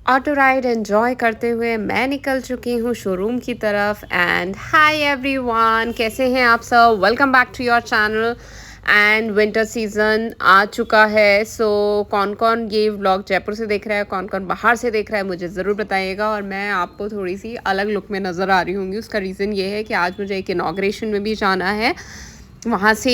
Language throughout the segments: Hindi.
ऑटो राइड एंजॉय करते हुए मैं निकल चुकी हूँ शोरूम की तरफ। एंड हाय एवरीवन, कैसे हैं आप सब? Welcome back to your channel. And winter season आ चुका है, सो कौन कौन ये व्लॉग जयपुर से देख रहा है, कौन कौन बाहर से देख रहा है, मुझे ज़रूर बताइएगा। और मैं आपको थोड़ी सी अलग लुक में नज़र आ रही होंगी। उसका रीज़न ये है कि आज मुझे एक इनाग्रेशन में भी जाना है। वहाँ से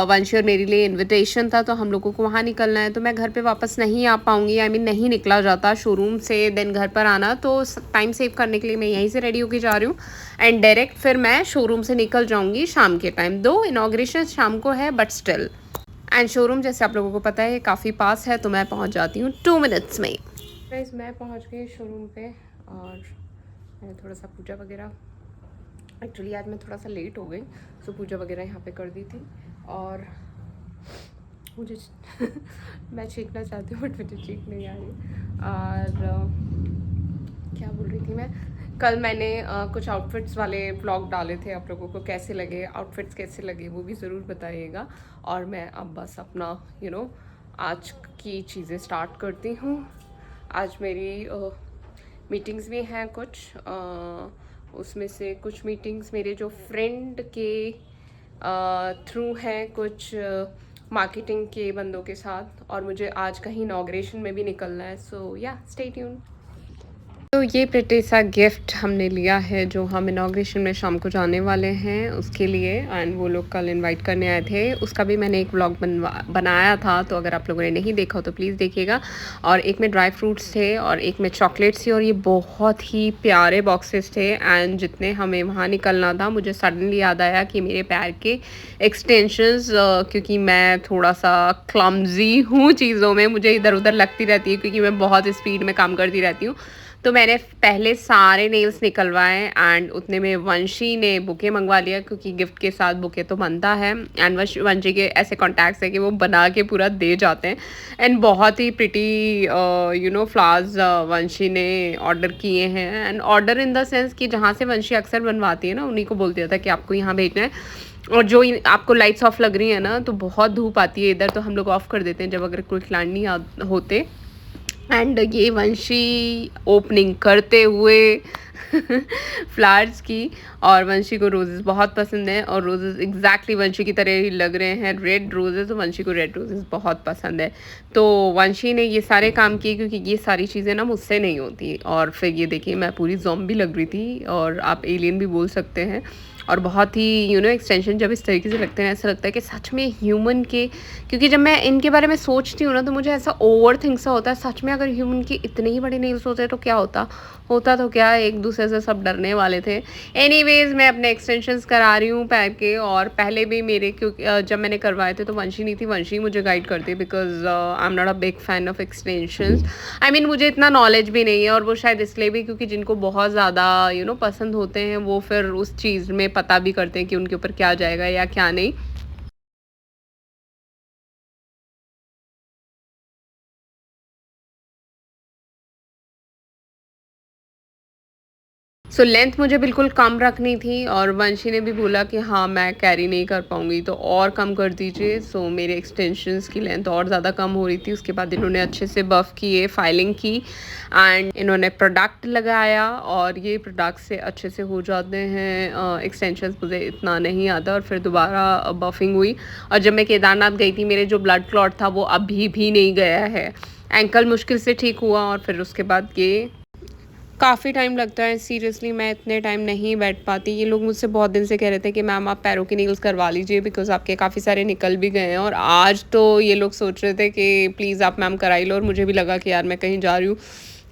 वंशी और मेरे लिए इनविटेशन था, तो हम लोगों को वहाँ निकलना है। तो मैं घर पे वापस नहीं आ पाऊँगी, आई मीन नहीं निकला जाता शोरूम से देन घर पर आना। तो टाइम सेव करने के लिए मैं यहीं से रेडी होके जा रही हूँ एंड डायरेक्ट फिर मैं शोरूम से निकल जाऊँगी शाम के टाइम। दो इनाग्रेशन शाम को है बट स्टिल। एंड शोरूम जैसे आप लोगों को पता है काफ़ी पास है, तो मैं पहुँच जाती हूँ 2 मिनट्स में। गाइस मैं पहुँच गई शोरूम पे और मैंने थोड़ा सा पूजा वगैरह, एक्चुअली आज मैं थोड़ा सा लेट हो गई, सो पूजा वगैरह यहाँ पे कर दी थी। और मुझे मैं चीखना चाहती हूँ बट मुझे चीख नहीं आ रही। और क्या बोल रही थी मैं, कल मैंने कुछ आउटफिट्स वाले व्लॉग डाले थे, आप लोगों को कैसे लगे, आउटफिट्स कैसे लगे वो भी ज़रूर बताइएगा। और मैं अब बस अपना आज की चीज़ें स्टार्ट करती हूँ। आज मेरी मीटिंग्स भी हैं कुछ, उसमें से कुछ मीटिंग्स मेरे जो फ्रेंड के थ्रू हैं, कुछ मार्केटिंग के बंदों के साथ। और मुझे आज कहीं इनॉग्रेशन में भी निकलना है, सो या स्टे ट्यून्ड। तो ये प्रिटी सा गिफ्ट हमने लिया है जो हम इनाग्रेशन में शाम को जाने वाले हैं उसके लिए। एंड वो लोग कल इनवाइट करने आए थे, उसका भी मैंने एक व्लॉग बनाया था, तो अगर आप लोगों ने नहीं देखा हो तो प्लीज़ देखिएगा। और एक में ड्राई फ्रूट्स थे और एक में चॉकलेट्स थी, और ये बहुत ही प्यारे बॉक्सेस थे। एंड जितने हमें वहाँ निकलना था, मुझे सडनली याद आया कि मेरे पैर के एक्सटेंशंस, क्योंकि मैं थोड़ा सा क्लम्जी हूँ चीज़ों में, मुझे इधर उधर लगती रहती है क्योंकि मैं बहुत स्पीड में काम करती रहती हूँ। तो मैंने पहले सारे नेल्स निकलवाए एंड उतने में वंशी ने बुके मंगवा लिया, क्योंकि गिफ्ट के साथ बुके तो बनता है। एंड वंशी के ऐसे कॉन्टैक्ट्स है कि वो बना के पूरा दे जाते हैं। एंड बहुत ही प्रिटी फ्लावर्स वंशी ने ऑर्डर किए हैं। And order in the sense कि जहाँ से वंशी अक्सर बनवाती है ना, उन्हीं को बोल दिया था कि आपको यहाँ भेजना है। और जो आपको लाइट्स ऑफ लग रही है ना, तो बहुत धूप आती है इधर, तो हम लोग ऑफ कर देते हैं जब अगर कोई क्लाइंट नहीं होते। एंड ये वंशी ओपनिंग करते हुए फ्लावर्स की, और वंशी को रोजेस बहुत पसंद है, और रोजेस एग्जैक्टली वंशी की तरह ही लग रहे हैं, रेड रोजेस, तो वंशी को रेड रोजेस बहुत पसंद है। तो वंशी ने ये सारे काम किए, क्योंकि ये सारी चीज़ें ना मुझसे नहीं होती। और फिर ये देखिए मैं पूरी ज़ॉम्बी लग रही थी, और आप एलियन भी बोल सकते हैं। और बहुत ही एक्सटेंशन जब इस तरीके से लगते हैं, ऐसा लगता है कि सच में ह्यूमन के, क्योंकि जब मैं इनके बारे में सोचती हूँ ना, तो मुझे ऐसा ओवर थिंक सा होता है, सच में अगर ह्यूमन के इतने ही बड़े नेल्स होते तो क्या होता तो क्या, एक दूसरे से सब डरने वाले थे। एनीवेज मैं अपने एक्सटेंशंस करा रही हूँ पैर के। और पहले भी मेरे, क्योंकि जब मैंने करवाए थे तो वंशी नहीं थी, वंशी मुझे गाइड करती, because I am not a big fan of extensions. I mean मुझे इतना नॉलेज भी नहीं है, और वो शायद इसलिए भी क्योंकि जिनको बहुत ज़्यादा पसंद होते हैं, वो फिर उस चीज़ में पता भी करते हैं कि उनके ऊपर क्या जाएगा या क्या नहीं। सो लेंथ मुझे बिल्कुल कम रखनी थी, और वंशी ने भी बोला कि हाँ मैं कैरी नहीं कर पाऊँगी तो और कम कर दीजिए। सो मेरे एक्सटेंशंस की लेंथ और ज़्यादा कम हो रही थी। उसके बाद इन्होंने अच्छे से बफ़ किए, फाइलिंग की, एंड इन्होंने प्रोडक्ट लगाया, और ये प्रोडक्ट से अच्छे से हो जाते हैं एक्सटेंशंस। मुझे इतना नहीं आता, और फिर दोबारा बफिंग हुई। और जब मैं केदारनाथ गई थी, मेरे जो ब्लड क्लॉट था वो अभी भी नहीं गया है। एंकल मुश्किल से ठीक हुआ, और फिर उसके बाद ये काफ़ी टाइम लगता है। सीरियसली मैं इतने टाइम नहीं बैठ पाती। ये लोग मुझसे बहुत दिन से कह रहे थे कि मैम आप पैरों की नेल्स करवा लीजिए, बिकॉज़ आपके काफ़ी सारे निकल भी गए हैं। और आज तो ये लोग सोच रहे थे कि प्लीज़ आप मैम कराई लो, और मुझे भी लगा कि यार मैं कहीं जा रही हूँ,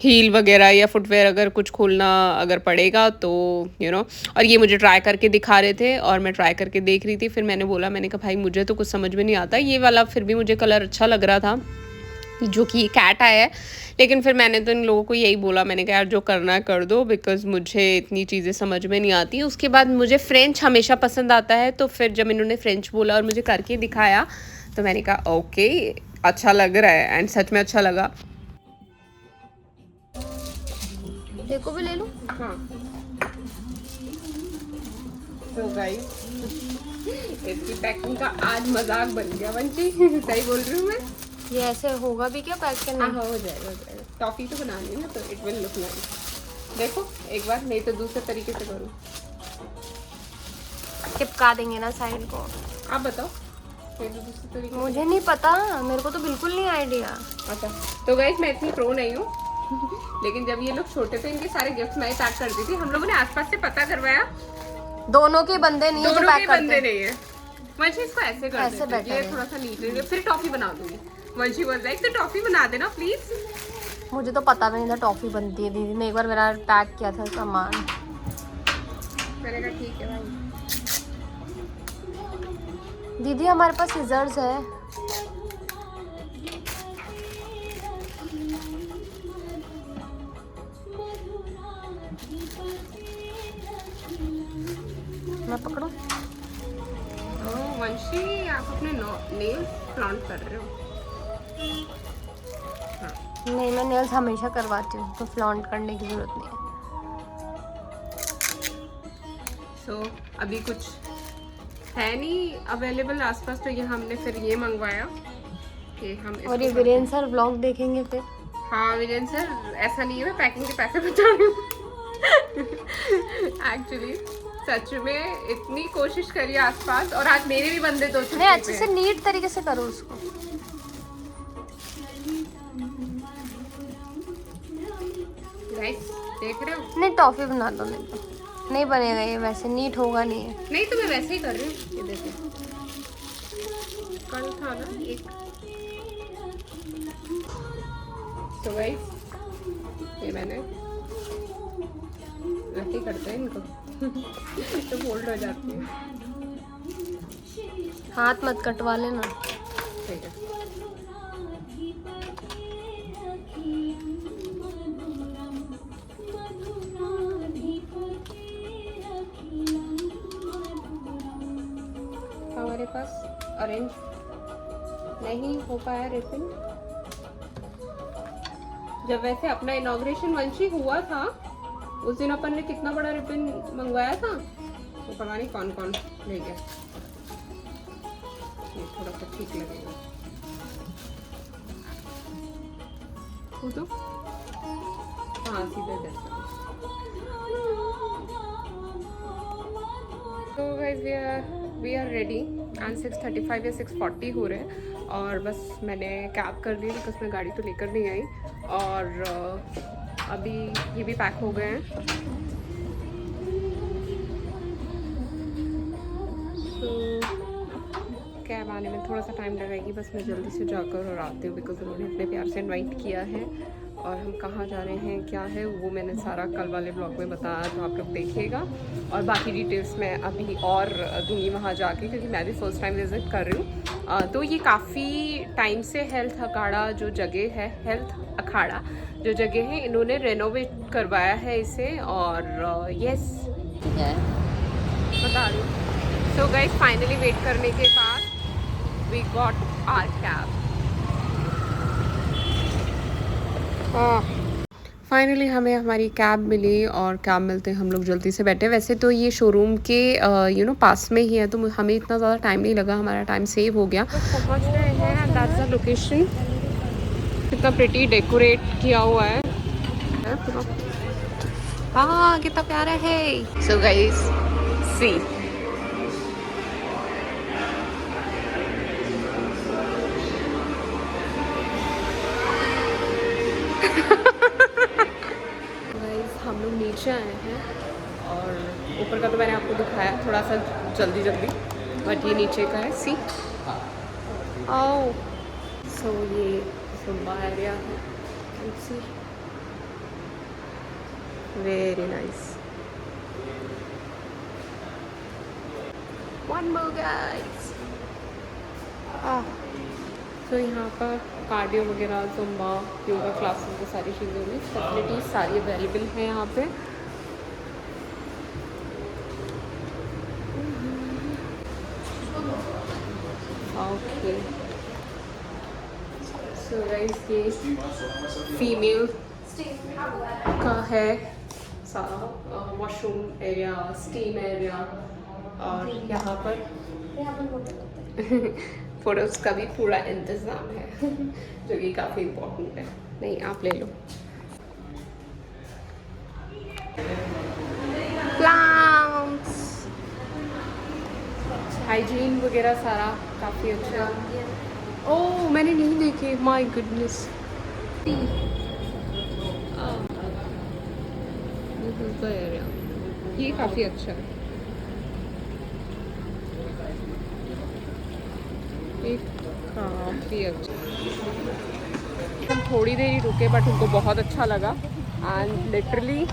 हील वगैरह या फुटवेयर अगर कुछ खोलना अगर पड़ेगा तो और ये मुझे ट्राई करके दिखा रहे थे, और मैं ट्राई करके देख रही थी। फिर मैंने कहा भाई मुझे तो कुछ समझ में नहीं आता, ये वाला फिर भी मुझे कलर अच्छा लग रहा था जो कि कैट आया है। लेकिन फिर मैंने तो इन लोगों को यही बोला, मैंने कहा यार जो करना है कर दो, बिकॉज़ मुझे इतनी चीज़ें समझ में नहीं आती। उसके बाद मुझे फ़्रेंच हमेशा पसंद आता है, तो फिर जब इन्होंने फ़्रेंच बोला और मुझे करके दिखाया, तो मैंने कहा ओके अच्छा लग रहा है, एंड सच में अच्छा लगा। देखो भी ले लो। हाँ तो गाइस इसकी पैकिंग का आज मजाक बन गया वंशी। सही बोल रही हूँ मैं? ये ऐसे होगा भी क्या पैक करना? हाँ हो जाएगा हो जाएगा। टॉफी तो बनानी है ना, तो इट विल लुक नाइस। देखो एक बार, नहीं तो दूसरे तरीके से करूँ। चिपका देंगे ना साइड को। आप बताओ, नहीं तो दूसरे तरीके से। मुझे नहीं पता, मेरे को तो बिल्कुल नहीं आइडिया। अच्छा तो गाइस मैं इतनी प्रो नहीं हूँ लेकिन जब ये लोग छोटे थे इनके सारे गिफ्ट्स मैं ही पैक करती थी। हम लोगों ने आसपास से पता करवाया, दोनों के बंदे नहीं है जो दोनों के पैक करते बंदे हैं। नहीं है। वंशी इसको ऐसे कर ऐसे देते हैं, better ये है। थोड़ा सा नीट है, फिर टॉफी बना दूंगी। वंशी वाज लाइक तो टॉफी बना देना प्लीज। मुझे तो पता भी नहीं था टॉफी बनती है। दीदी ने एक बार मेरा पैक किया था सामान। मैंने कहा ठीक है भाई। दीदी हमारे पास सीजर्स है। मैं पकड़ूं? वंशी आप अपने नेल्स फ्लॉन्ट कर रहे हो? नहीं, मैं नेल्स हमेशा करवाती हूँ तो फ्लॉन्ट करने की जरूरत नहीं है। सो अभी कुछ है नहीं अवेलेबल आसपास, तो ये हमने फिर ये मंगवाया कि हम और ये वीरेंद्र सर व्लॉग देखेंगे फिर। हाँ वीरेंद्र सर, ऐसा नहीं है मैं पैकिंग के पैसे बचा रही हूँ एक्चुअली सच में इतनी कोशिश करी आसपास, और आज मेरे भी बंदे दो नहीं, अच्छे से नीट तरीके से करो उसको। गाइस देख रहे हो? नहीं, टॉफी बना दो, नहीं तो नहीं बनेगा ये, वैसे नीट होगा नहीं है। नहीं तो मैं वैसे ही कर रही हूँ। ये देखो कल था ना एक। तो गाइस ये मैंने ऐसे ही करते हैं इनको तो फोल्ड हो जाती है। हाथ मत कटवा लेना। ठीक है। हमारे पास अरेंज नहीं हो पाया रिबन। जब वैसे अपना इनॉग्रेशन वंशी हुआ था उस दिन अपन ने कितना बड़ा रिबन मंगवाया था, तो पता नहीं कौन कौन ले गया। ये थोड़ा सा ठीक लगेगा। तो हाँ सीधा जैसा। तो guys we are ready and 6:35 या 6:40 हो रहे हैं, और बस मैंने कैब कर ली बिकॉज मैं गाड़ी तो लेकर नहीं आई। और अभी ये भी पैक हो गए हैं। तो कैब आने में थोड़ा सा टाइम लगेगी, बस मैं जल्दी से जाकर और आती हूँ बिकॉज उन्होंने अपने प्यार से इनवाइट किया है। और हम कहाँ जा रहे हैं क्या है वो मैंने सारा कल वाले ब्लॉग में बताया, तो आप लोग देखिएगा। और बाकी डिटेल्स मैं अभी और दूंगी वहाँ जाके, क्योंकि मैं भी फर्स्ट टाइम विज़िट कर रही हूँ। तो ये काफ़ी टाइम से हेल्थ अखाड़ा जो जगह है, हेल्थ अखाड़ा जो जगह है, इन्होंने रेनोवेट करवाया है इसे। और यस बता रही हूँ। सो गाइस फाइनली वेट करने के बाद we got our cab. Finally हमें हमारी कैब मिली, और कैब मिलते हम लोग जल्दी से बैठे। वैसे तो ये शोरूम के पास में ही है, तो हमें इतना ज़्यादा टाइम नहीं लगा, हमारा टाइम सेव हो गया। तो पहुँच रहे हैं, दैट्स द लोकेशन। कितना प्रिटी डेकोरेट किया हुआ है। हाँ कितना प्यारा है। सो गाइस सी हम लोग नीचे आए हैं, और ऊपर का तो मैंने आपको दिखाया थोड़ा सा जल्दी, बट ये नीचे का है। सी आओ। सो ये सुम्बा एरिया है, see very nice. One more guys. तो यहाँ पर कार्डियो वगैरह, जुम्बा, योगा क्लासेस, वो सारी चीज़ें होंगी। फैसिलिटीज सारी अवेलेबल हैं यहाँ पे। ओके सो गाइस ये फीमेल का है सारा वॉशरूम एरिया, स्टीम एरिया, और यहाँ पर फोटोज़ का भी पूरा इंतज़ाम है जो कि काफ़ी इम्पोर्टेंट है। नहीं आप ले लो। प्लांट्स, हाइजीन वगैरह सारा काफ़ी अच्छा है। ओह मैंने नहीं देखी, माय गुडनेस। ये काफ़ी अच्छा है, ये काफ़ी अच्छा। हम थोड़ी देर ही रुके बट उनको बहुत अच्छा लगा एंड लिटरली।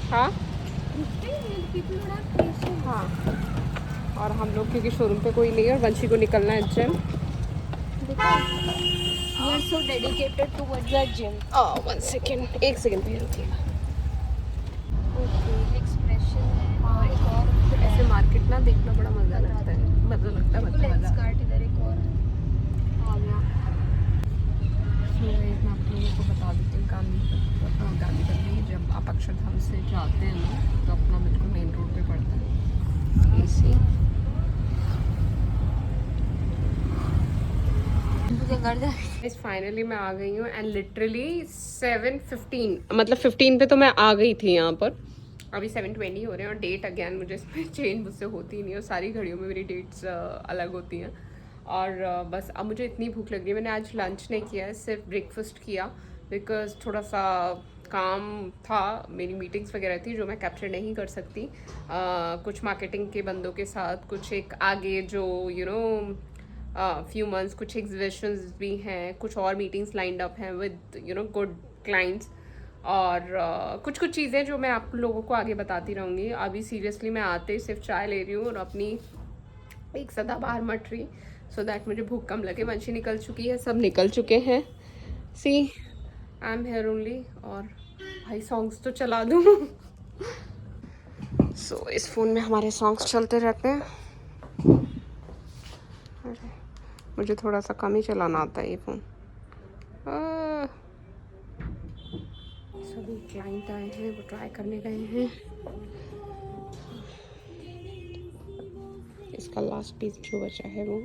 हाँ हाँ, और हम लोग क्योंकि शोरूम पे कोई नहीं है और वंशी को निकलना है gym. We are so dedicated towards our gym. One second, एक सेकेंड पे रुकिएगा। Expression है और एक और ऐसे मार्केट ना देखना बड़ा मज़ा लगता है, लेंस कार्ट इधर एक और आ गया। मैं आप लोगों को बता देती हूँ, गांधी में जब आप अक्षरधाम से जाते हैं ना तो अपना बिल्कुल मेन रोड पे पड़ता है एसी। मुझे घर जा इस फाइनली मैं आ गई हूँ एंड लिटरली 7:15, मतलब 15 पे तो मैं आ गई थी यहाँ पर। अभी 7:20 हो रहे हैं और डेट अगेन मुझे इसमें चेंज मुझसे होती नहीं है और सारी घड़ियों में मेरी डेट्स अलग होती हैं। और बस अब मुझे इतनी भूख लग रही है। मैंने आज लंच नहीं किया है, सिर्फ ब्रेकफास्ट किया बिकॉज थोड़ा सा काम था, मेरी मीटिंग्स वगैरह थी जो मैं कैप्चर नहीं कर सकती। कुछ मार्केटिंग के बंदों के साथ, कुछ एक आगे जो फ्यू मंथ्स कुछ एग्जीबिशंस भी हैं, कुछ और मीटिंग्स लाइंड अप हैं विद गुड क्लाइंट्स और कुछ कुछ चीज़ें जो मैं आप लोगों को आगे बताती रहूँगी। अभी सीरियसली मैं आते ही सिर्फ चाय ले रही हूँ और अपनी एक सदाबहार मटरी सो दैट मुझे भूख कम लगे। वंशी निकल चुकी है, सब निकल चुके हैं। सी आई एम हेयर ओनली। और भाई सॉन्ग्स तो चला दूँ सो इस फ़ोन में हमारे सॉन्ग्स चलते रहते हैं। मुझे थोड़ा सा कम ही चलाना आता है ये फ़ोन। सभी क्लाइंट आए हैं, वो ट्राई करने गए हैं। इसका लास्ट पीस जो बचा है वो